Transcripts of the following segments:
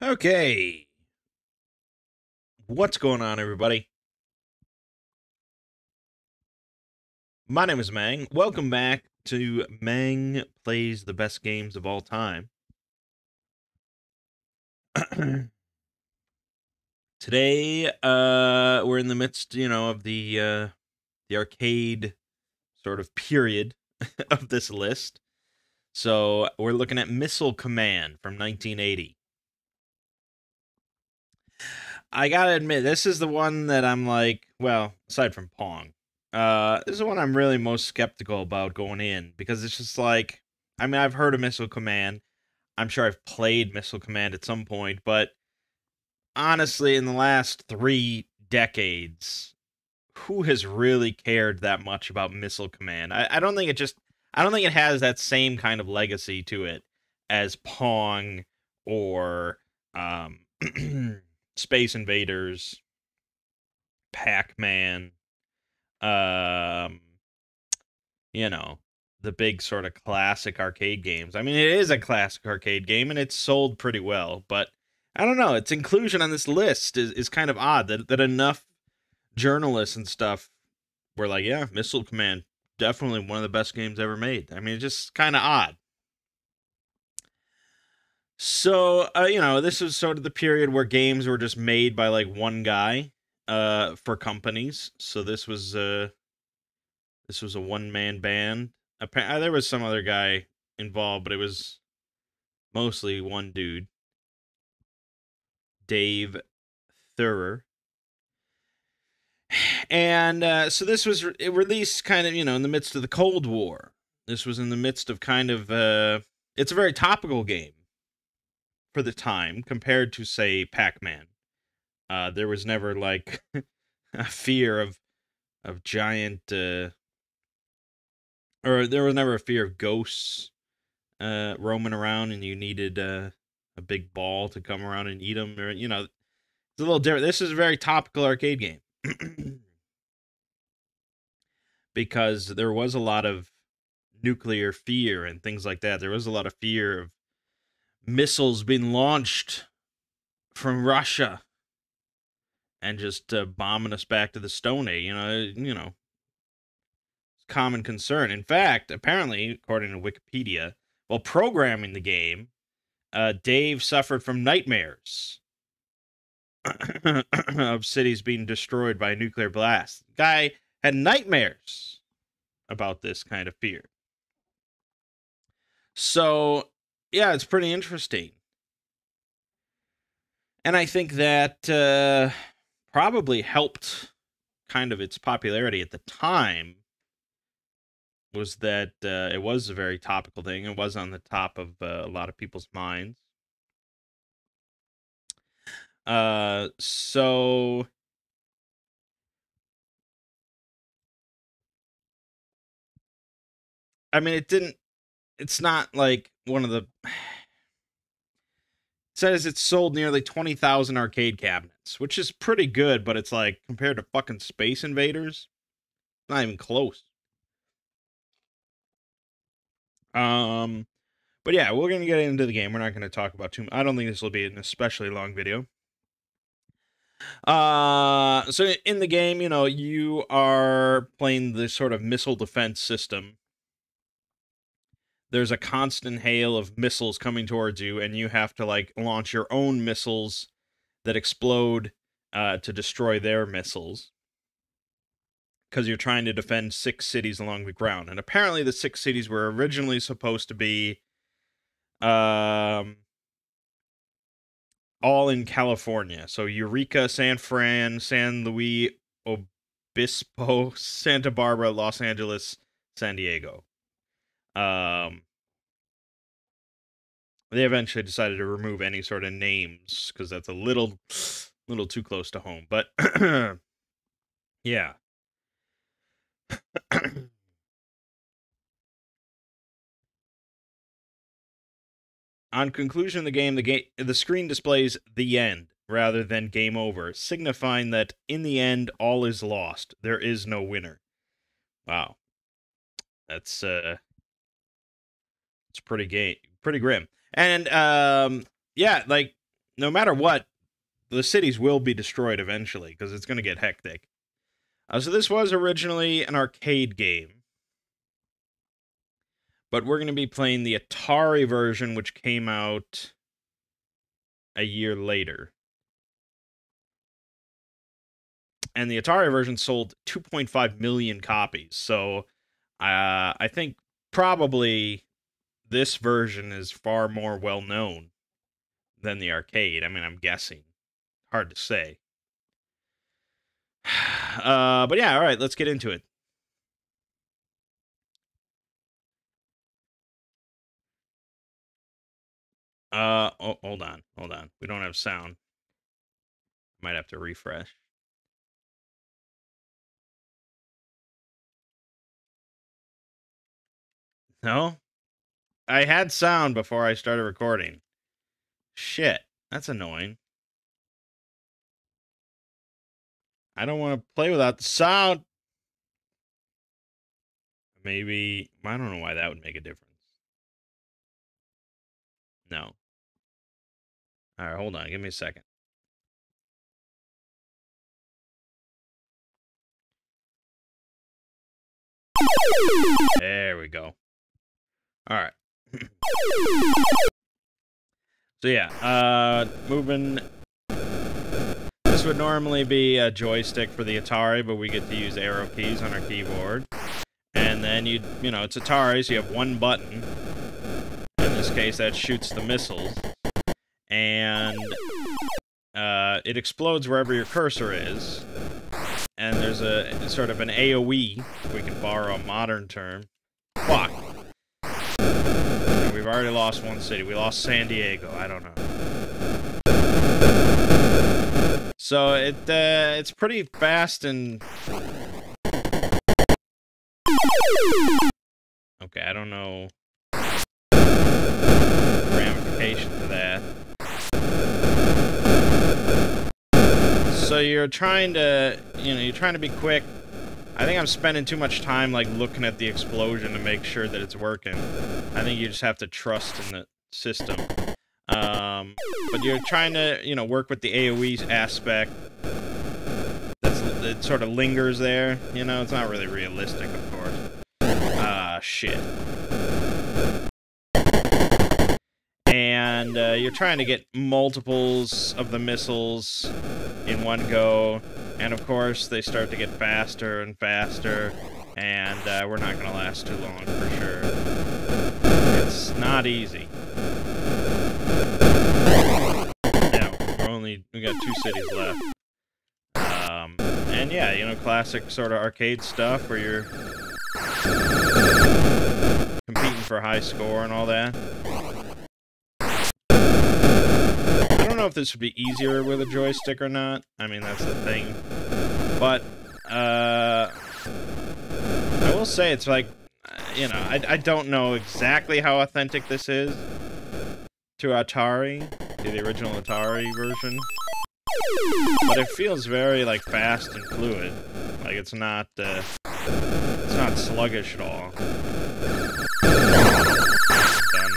Okay, what's going on, everybody? My name is Mangg. Welcome back to Mangg Plays the Best Games of All Time. Today, we're in the midst, of the arcade sort of period of this list. So we're looking at Missile Command from 1980. I gotta admit, this is the one that I'm like, well, aside from Pong, this is the one I'm really most skeptical about going in because it's just like, I mean, I've heard of Missile Command. I'm sure I've played Missile Command at some point, but honestly, in the last 3 decades, who has really cared that much about Missile Command? I don't think I don't think it has that same kind of legacy to it as Pong or um, Space Invaders, Pac-Man, um, you know, the big sort of classic arcade games. I mean, it is a classic arcade game and it's sold pretty well, but I don't know, its inclusion on this list is kind of odd that enough journalists and stuff were like, yeah, Missile Command, definitely one of the best games ever made. I mean, it's just kind of odd. So, this was sort of the period where games were just made by like one guy for companies. So this was a one man band. There was some other guy involved, but it was mostly one dude, Dave Thurer. And so this was released kind of, in the midst of the Cold War. This was in the midst of kind of, it's a very topical game for the time compared to, say, Pac Man. There was never like a fear of giant, or there was never a fear of ghosts roaming around, and you needed a big ball to come around and eat them. Or it's a little different. This is a very topical arcade game because there was a lot of nuclear fear and things like that. There was a lot of fear of missiles being launched from Russia and just bombing us back to the Stone Age. It's common concern. In fact, apparently, according to Wikipedia, while programming the game, Dave suffered from nightmares of cities being destroyed by a nuclear blast. The guy had nightmares about this kind of fear. So, yeah, it's pretty interesting. And I think that probably helped kind of its popularity at the time was that it was a very topical thing. It was on the top of a lot of people's minds. So I mean, it's not like one of the says it sold nearly 20,000 arcade cabinets, which is pretty good, but it's like compared to fucking Space Invaders, not even close. Um but yeah, we're going to get into the game. We're not going to talk about too much. I don't think this will be an especially long video. So in the game, you are playing the sort of missile defense system. There's a constant hail of missiles coming towards you, and you have to like launch your own missiles that explode to destroy their missiles because you're trying to defend 6 cities along the ground. And apparently, the 6 cities were originally supposed to be all in California. So Eureka, San Fran, San Luis Obispo, Santa Barbara, Los Angeles, San Diego. They eventually decided to remove any sort of names because that's a little too close to home. But yeah. On conclusion of the screen displays the end rather than game over, signifying that in the end all is lost. There is no winner. Wow. That's it's pretty grim. And yeah, like no matter what, the cities will be destroyed eventually because it's going to get hectic. So this was originally an arcade game, but we're going to be playing the Atari version, which came out a year later. And the Atari version sold 2.5 million copies. So I think probably this version is far more well known than the arcade. I mean, I'm guessing. Hard to say. But yeah, all right, let's get into it. Oh, hold on. We don't have sound. Might have to refresh. No? I had sound before I started recording. Shit, that's annoying. I don't want to play without the sound. Maybe, I don't know why that would make a difference. No. All right, hold on. Give me a second. There we go. All right. So yeah, moving. This would normally be a joystick for the Atari, but we get to use arrow keys on our keyboard. And then you know, it's Atari, so you have one button. In this case, that shoots the missiles. And it explodes wherever your cursor is. And there's a sort of an AoE, if we can borrow a modern term. Fuck. And we've already lost one city. We lost San Diego. I don't know. So it's pretty fast and... Okay, I don't know the ramification to that. So you're trying to, you're trying to be quick. I think I'm spending too much time, like, looking at the explosion to make sure that it's working. I think you just have to trust in the system. But you're trying to, work with the AoE aspect. It sort of lingers there, it's not really realistic, of course. Shit. And you're trying to get multiples of the missiles in one go. And of course, they start to get faster and faster. And we're not going to last too long, for sure. It's not easy. Yeah, we got 2 cities left. And yeah, classic sort of arcade stuff where you're competing for a high score and all that. I don't know if this would be easier with a joystick or not. I mean, that's the thing. But, I will say it's like, I don't know exactly how authentic this is to Atari, to the original Atari version. But it feels very, like, fast and fluid. Like, it's not sluggish at all. Done now.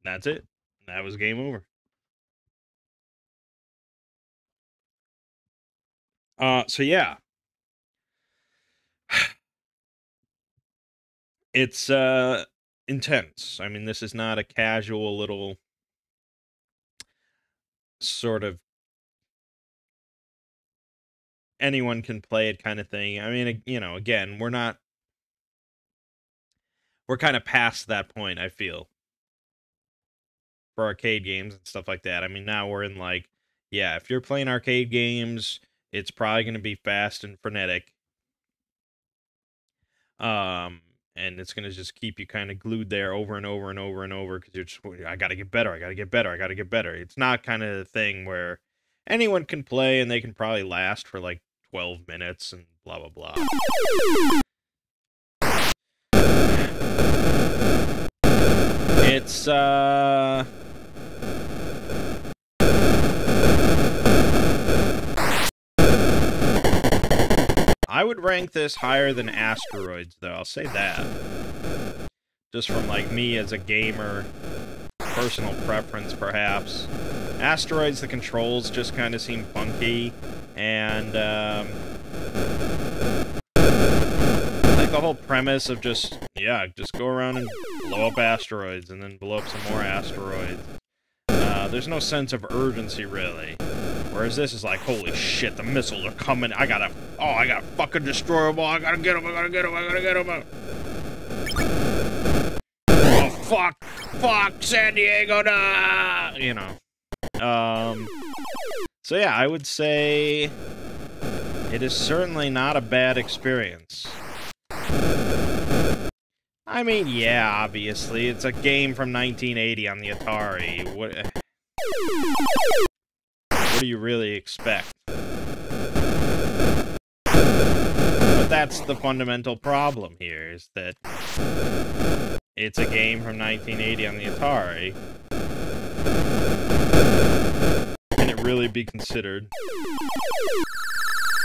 That's it. That was game over. So yeah. It's intense. I mean, this is not a casual little sort of anyone can play it kind of thing. I mean, again, we're kind of past that point, I feel, for arcade games and stuff like that. I mean, now we're in like, yeah, if you're playing arcade games, it's probably going to be fast and frenetic. And it's going to just keep you kind of glued there over and over and over and over because you're just, I got to get better, I got to get better, I got to get better. It's not kind of the thing where anyone can play and they can probably last for like 12 minutes and blah, blah, blah. It's, I would rank this higher than Asteroids, though. I'll say that. Just from, like, me as a gamer, personal preference, perhaps. Asteroids, the controls just kind of seem funky, and, like, the whole premise of just go around and blow up asteroids, and then blow up some more asteroids. There's no sense of urgency, really. Whereas this is like, holy shit, the missiles are coming, I gotta fucking destroy them all, I gotta get them. Oh, fuck, San Diego, nah! You know. So yeah, I would say it is certainly not a bad experience. I mean, yeah, obviously, it's a game from 1980 on the Atari. What do you really expect? But that's the fundamental problem here, is that it's a game from 1980 on the Atari. Can it really be considered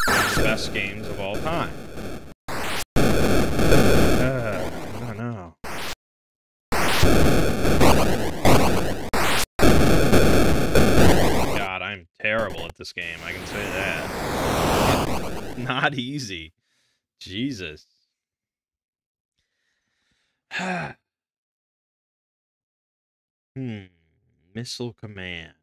one of the best games of all time? I don't know. God, I'm terrible at this game, I can say that. Not easy. Jesus. Missile Command.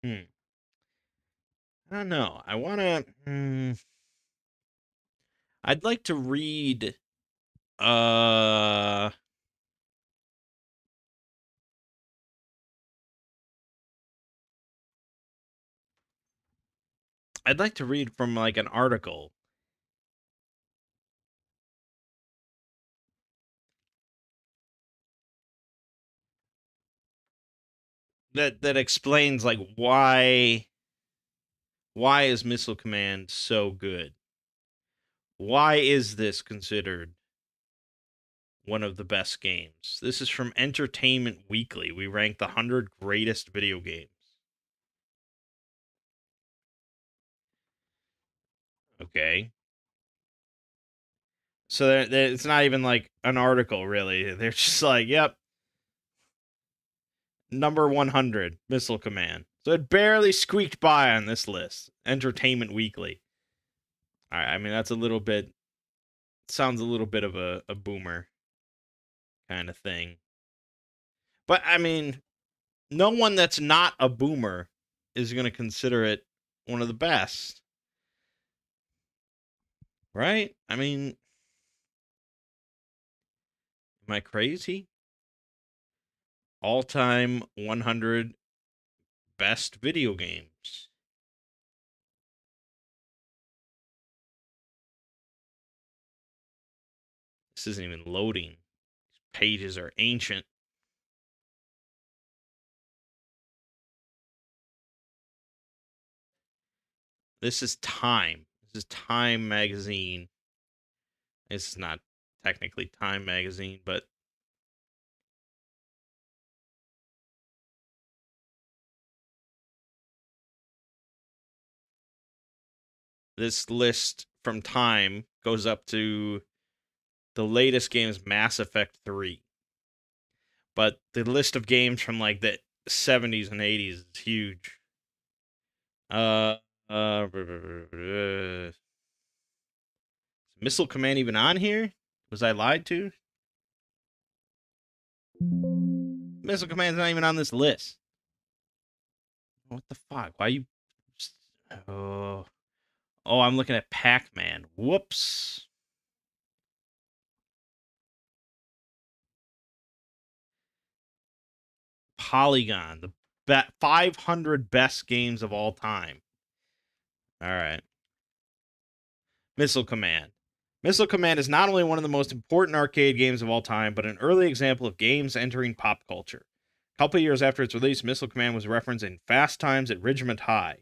I don't know. I want to... I'd like to read... I'd like to read from, like, an article that explains, like, why is Missile Command so good? Why is this considered one of the best games? This is from Entertainment Weekly. We ranked the 100 greatest video games. Okay. So it's not even like an article, really. They're just like, yep. Number 100, Missile Command. So it barely squeaked by on this list. Entertainment Weekly. I mean, that's a little bit... Sounds a little bit of a boomer kind of thing. But, I mean, no one that's not a boomer is going to consider it one of the best. Right? I mean... Am I crazy? All-time 100 best video games. This isn't even loading. These pages are ancient. This is Time. This is Time magazine. This is not technically Time magazine, but this list from Time goes up to the latest game is Mass Effect 3. But the list of games from like the 70s and 80s is huge. Is Missile Command even on here? Was I lied to? Missile Command's not even on this list. What the fuck? Why you... Oh, I'm looking at Pac-Man. Whoops. Polygon, the 500 best games of all time. All right. Missile Command. Missile Command is not only one of the most important arcade games of all time, but an early example of games entering pop culture. A couple of years after its release, Missile Command was referenced in Fast Times at Ridgemont High.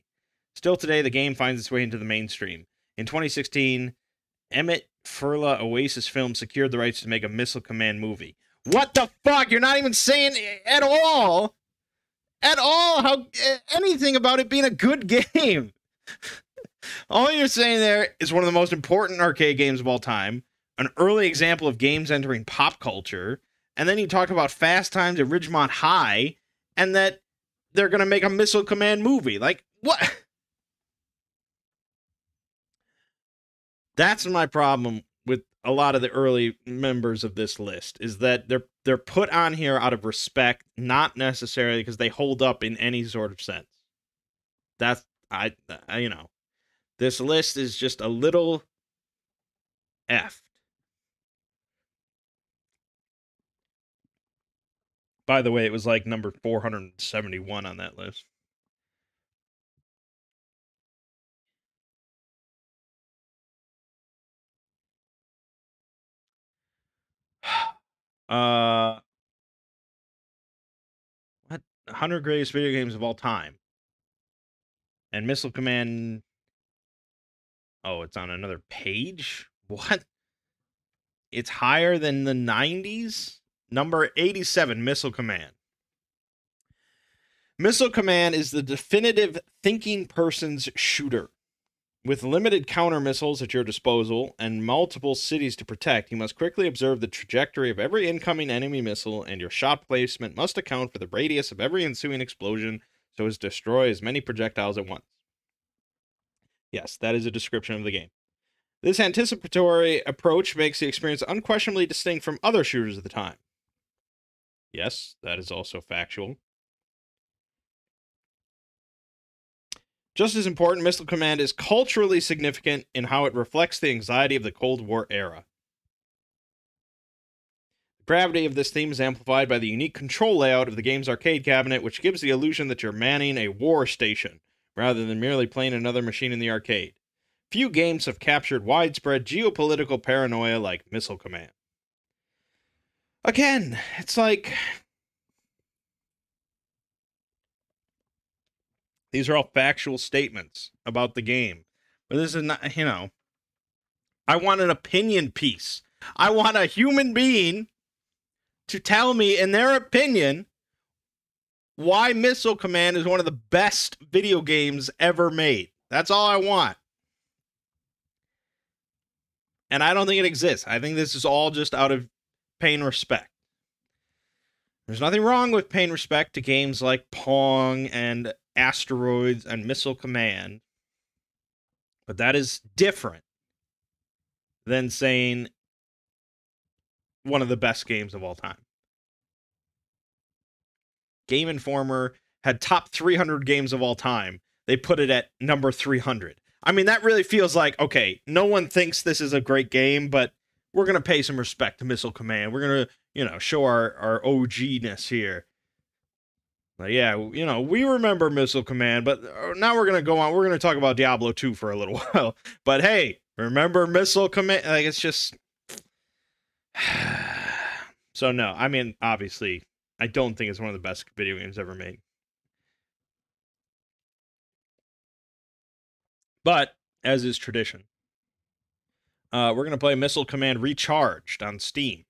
Still today, the game finds its way into the mainstream. In 2016, Emmett Furla Oasis Film secured the rights to make a Missile Command movie. What the fuck? You're not even saying at all how anything about it being a good game. All you're saying there is one of the most important arcade games of all time, an early example of games entering pop culture, and then you talk about Fast Times at Ridgemont High, and that they're going to make a Missile Command movie. Like, what? That's my problem with a lot of the early members of this list, is that they're put on here out of respect, not necessarily because they hold up in any sort of sense. That's, you know, this list is just a little effed. By the way, it was like number 471 on that list. What? 100 greatest video games of all time. And Missile Command. Oh, it's on another page? What? It's higher than the 90s? Number 87, Missile Command. Missile Command is the definitive thinking person's shooter. With limited counter missiles at your disposal and multiple cities to protect, you must quickly observe the trajectory of every incoming enemy missile, and your shot placement must account for the radius of every ensuing explosion so as to destroy as many projectiles at once. Yes, that is a description of the game. This anticipatory approach makes the experience unquestionably distinct from other shooters of the time. Yes, that is also factual. Just as important, Missile Command is culturally significant in how it reflects the anxiety of the Cold War era. The gravity of this theme is amplified by the unique control layout of the game's arcade cabinet, which gives the illusion that you're manning a war station, rather than merely playing another machine in the arcade. Few games have captured widespread geopolitical paranoia like Missile Command. Again, it's like... These are all factual statements about the game. But this is not, you know... I want an opinion piece. I want a human being to tell me, in their opinion, why Missile Command is one of the best video games ever made. That's all I want. And I don't think it exists. I think this is all just out of paying respect. There's nothing wrong with paying respect to games like Pong and Asteroids and Missile Command. But that is different than saying one of the best games of all time. Game Informer had top 300 games of all time. They put it at number 300. I mean, that really feels like, okay, no one thinks this is a great game, but we're going to pay some respect to Missile Command. We're going to, you know, show our OG-ness here. Like, yeah, you know, we remember Missile Command, but now we're going to go on. We're going to talk about Diablo 2 for a little while. But hey, remember Missile Command? Like, it's just... So, no, I mean, obviously, I don't think it's one of the best video games ever made. But, as is tradition, we're going to play Missile Command Recharged on Steam.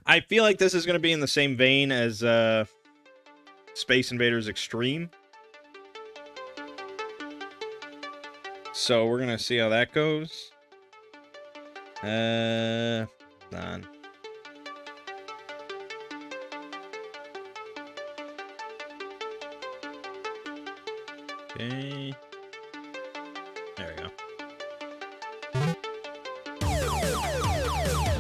I feel like this is going to be in the same vein as Space Invaders Extreme. So we're going to see how that goes. Done. Okay. There we go.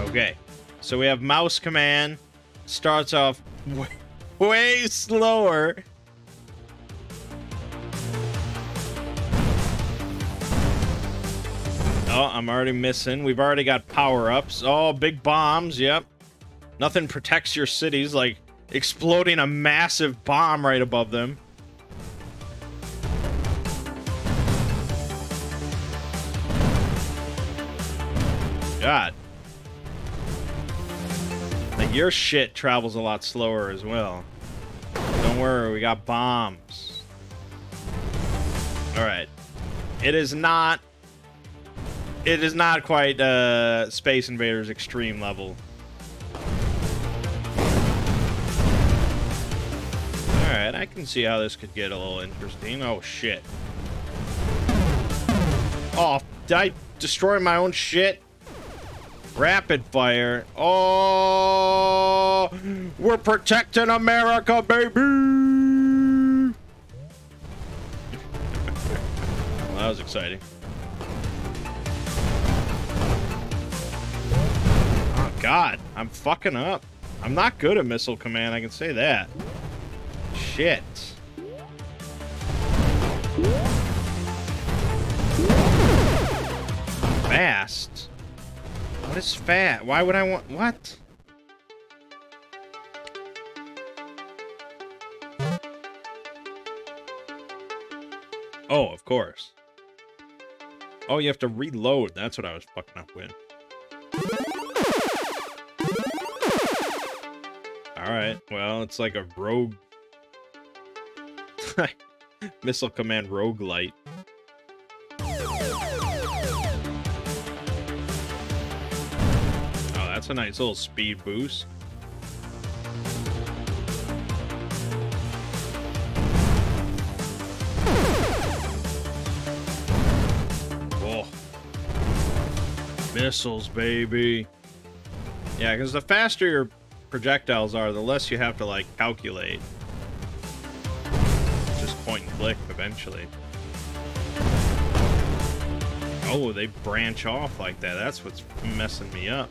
Okay. So we have Mouse Command. Starts off way slower. Oh, I'm already missing. We've already got power-ups. Oh, big bombs. Yep. Nothing protects your cities like exploding a massive bomb right above them. God. Like, your shit travels a lot slower as well. Don't worry, we got bombs. Alright. It is not it is not quite Space Invaders Extreme level. Alright, I can see how this could get a little interesting. Oh, shit. Oh, did I destroy my own shit? Rapid fire. Oh, we're protecting America, baby! Well, that was exciting. Oh, God. I'm fucking up. I'm not good at Missile Command, I can say that. Shit. Fast? What is fat? Why would I want... What? Oh, of course. Oh, you have to reload. That's what I was fucking up with. Alright, well, it's like a rogue... Missile Command roguelite. Oh, that's a nice little speed boost. Whoa. Missiles, baby. Yeah, because the faster your projectiles are, the less you have to, like, calculate. Just point and click, eventually. Oh, they branch off like that. That's what's messing me up.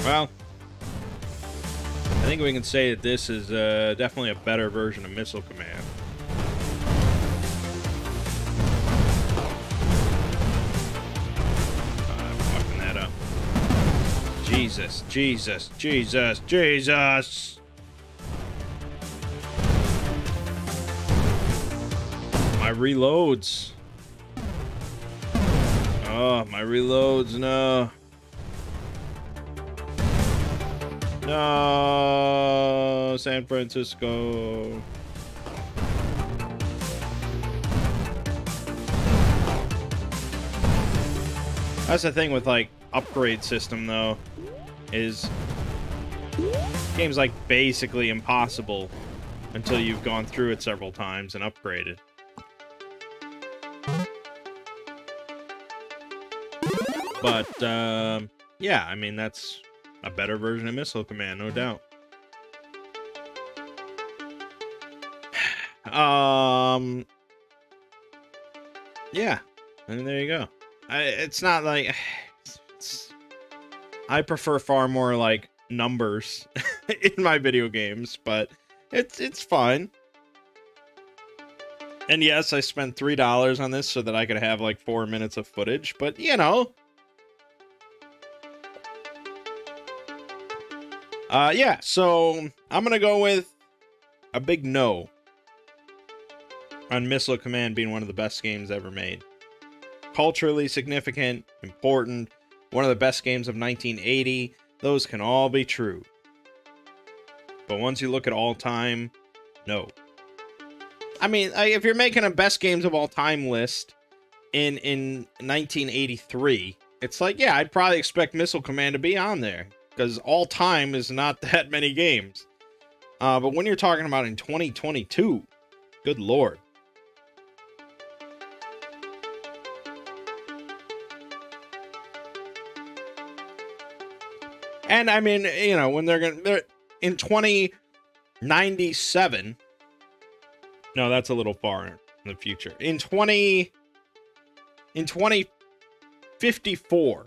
Well, I think we can say that this is definitely a better version of Missile Command. I'm fucking that up. Jesus, Jesus, Jesus, Jesus! My reloads. Oh, my reloads, no. No, San Francisco. That's the thing with, like, upgrade system, though, is game's, like, basically impossible until you've gone through it several times and upgraded. But, yeah, I mean, that's a better version of Missile Command, no doubt. Yeah, and there you go. It's not like... I prefer far more, like, numbers in my video games, but it's fine. And yes, I spent $3 on this so that I could have, like, 4 minutes of footage, but, you know... yeah, so I'm gonna go with a big no on Missile Command being one of the best games ever made. Culturally significant, important, one of the best games of 1980, those can all be true. But once you look at all time, no. I mean, if you're making a best games of all time list in 1983, it's like, yeah, I'd probably expect Missile Command to be on there. Because all time is not that many games. But when you're talking about in 2022, good lord. And I mean, you know, when they're in 2097. No, that's a little far in the future. In 2054.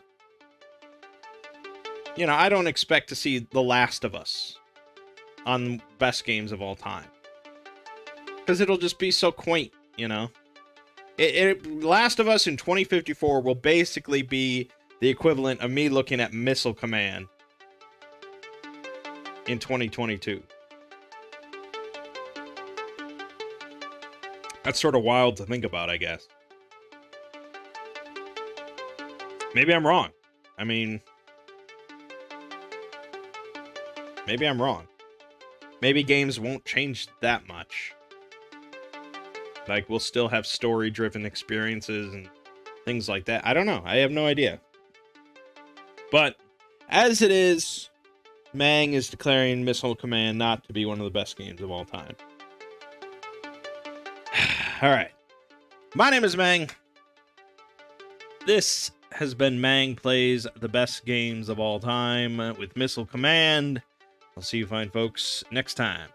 You know, I don't expect to see The Last of Us on best games of all time. Because it'll just be so quaint, you know? Last of Us in 2054 will basically be the equivalent of me looking at Missile Command in 2022. That's sort of wild to think about, I guess. Maybe I'm wrong. I mean... Maybe I'm wrong. Maybe games won't change that much. Like, we'll still have story-driven experiences and things like that. I don't know. I have no idea. But as it is, Mangg is declaring Missile Command not to be one of the best games of all time. All right. My name is Mangg. This has been Mangg Plays the Best Games of All Time with Missile Command. I'll see you fine folks next time.